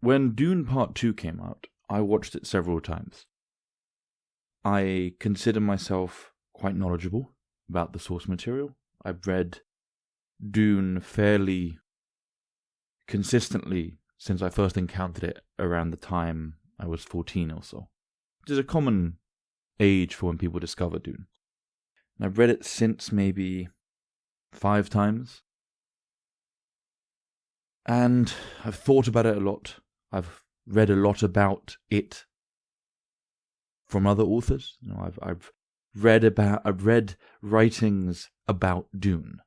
when Dune Part 2 came out, I watched it several times. I consider myself quite knowledgeable about the source material. I've read Dune fairly consistently since I first encountered it around the time I was 14 or so, which is a common age for when people discover Dune. And I've read it since maybe 5 times. And I've thought about it a lot. I've read a lot about it from other authors. I've read writings about Dune,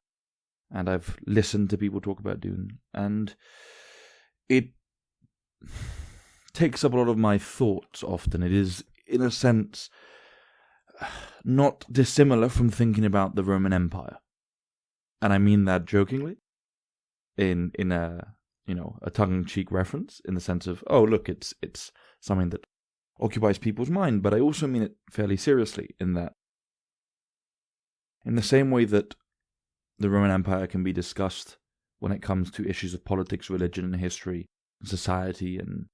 and I've listened to people talk about Dune, and it takes up a lot of my thoughts often. It is, in a sense, not dissimilar from thinking about the Roman Empire, and I mean that jokingly, in a a tongue-in-cheek reference, in the sense of, oh look, it's something that occupies people's mind, but I also mean it fairly seriously, in that, in the same way that the Roman Empire can be discussed when it comes to issues of politics, religion, and history, and society, and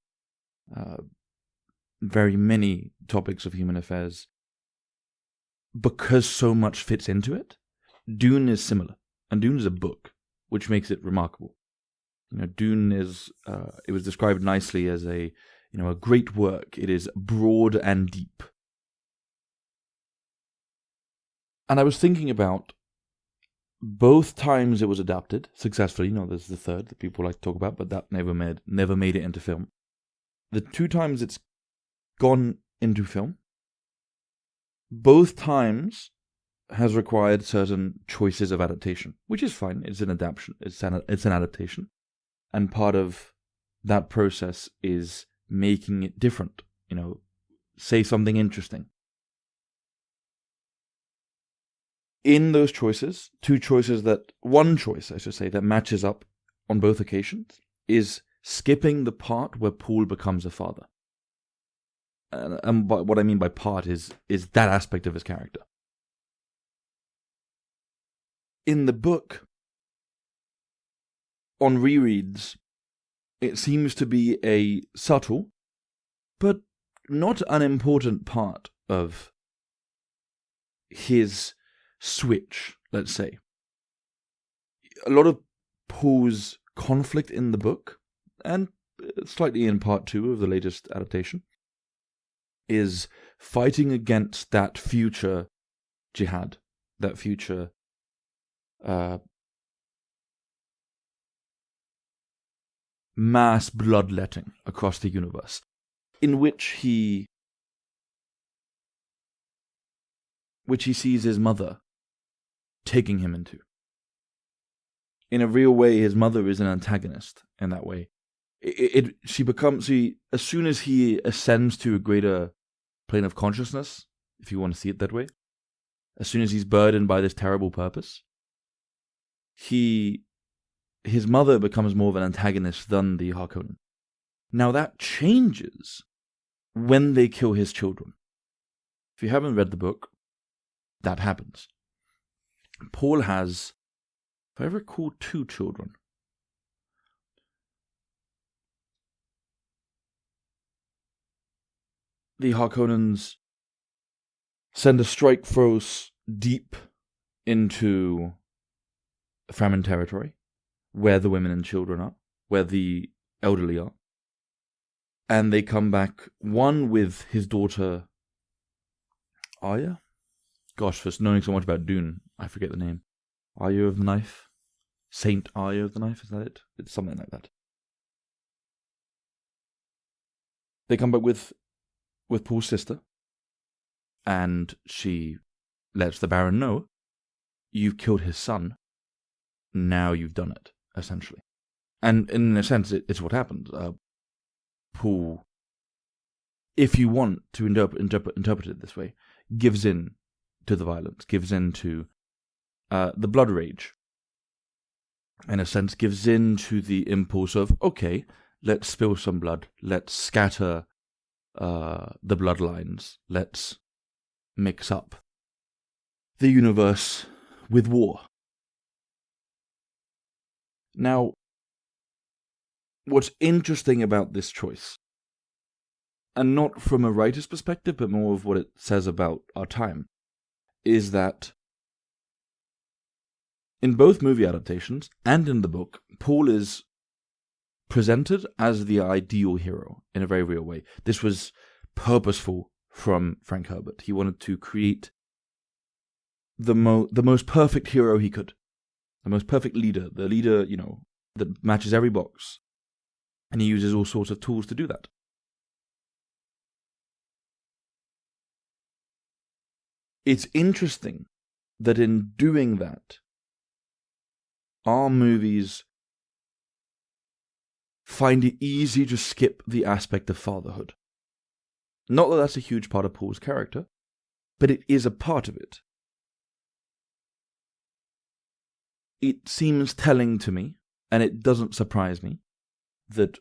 very many topics of human affairs, because so much fits into it, Dune is similar. And Dune is a book, which makes it remarkable. Dune is, it was described nicely as a great work. It is broad and deep. And I was thinking about both times it was adapted successfully. There's the third that people like to talk about, but that never made it into film. The 2 times it's gone into film, both times has required certain choices of adaptation, which is fine. It's an adaptation. It's an adaptation. And part of that process is making it different. Say something interesting. In those choices, one choice, I should say, that matches up on both occasions is skipping the part where Paul becomes a father. And what I mean by part is that aspect of his character. In the book, on rereads, it seems to be a subtle, but not unimportant part of his switch, let's say. A lot of Paul's conflict in the book, and slightly in part 2 of the latest adaptation, is fighting against that future jihad, that future mass bloodletting across the universe, in which he sees his mother taking him into. In a real way, his mother is an antagonist in that way. As soon as he ascends to a greater plane of consciousness, if you want to see it that way, as soon as he's burdened by this terrible purpose, his mother becomes more of an antagonist than the Harkonnen. Now that changes when they kill his children. If you haven't read the book, that happens. Paul has, if I recall, 2 children. The Harkonnens send a strike force deep into Fremen territory, where the women and children are, where the elderly are. And they come back, one with his daughter, Arya? Gosh, for knowing so much about Dune, I forget the name. Arya of the Knife? Saint Arya of the Knife, is that it? It's something like that. They come back with Paul's sister, and she lets the Baron know, you've killed his son, now you've done it, essentially. And in a sense, it's what happened. Paul, if you want to interpret it this way, gives in to the violence, gives in to the blood rage. In a sense, gives in to the impulse of, okay, let's spill some blood, let's scatter the bloodlines, let's mix up the universe with war. Now, what's interesting about this choice, and not from a writer's perspective, but more of what it says about our time, is that in both movie adaptations and in the book, Paul is presented as the ideal hero in a very real way. This was purposeful from Frank Herbert. He wanted to create the most perfect hero he could, the most perfect leader, the leader, that matches every box. And he uses all sorts of tools to do that. It's interesting that in doing that, our movies find it easy to skip the aspect of fatherhood. Not that that's a huge part of Paul's character, but it is a part of it. It seems telling to me, and it doesn't surprise me, that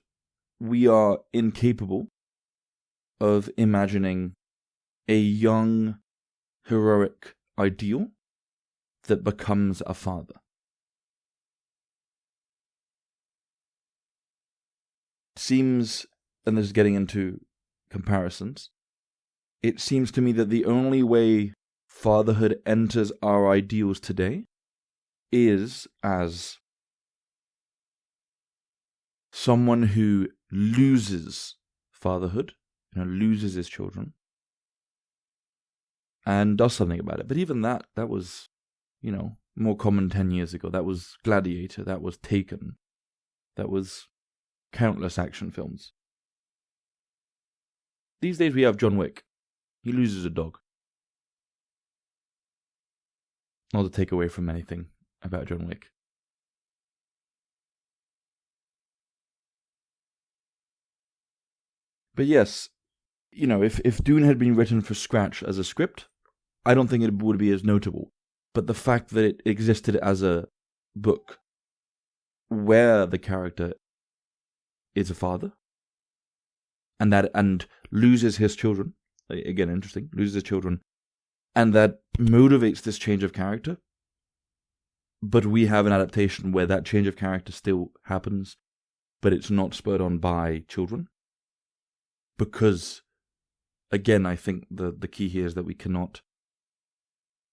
we are incapable of imagining a young, heroic ideal that becomes a father. Seems, and this is getting into comparisons, it seems to me that the only way fatherhood enters our ideals today is as someone who loses fatherhood, loses his children, and does something about it. But even that was, more common 10 years ago. That was Gladiator, that was Taken, that was countless action films. These days we have John Wick. He loses a dog. Not to take away from anything about John Wick. But yes, if Dune had been written from scratch as a script, I don't think it would be as notable. But the fact that it existed as a book where the character is a father and loses his children, again interesting, loses his children, and that motivates this change of character, but we have an adaptation where that change of character still happens, but it's not spurred on by children. Because, again, I think the key here is that we cannot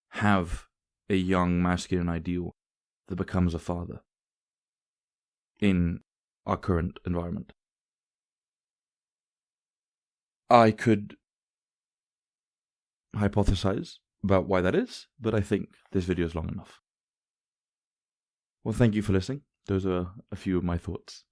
have a young masculine ideal that becomes a father in our current environment. I could hypothesize about why that is, but I think this video is long enough. Well, thank you for listening. Those are a few of my thoughts.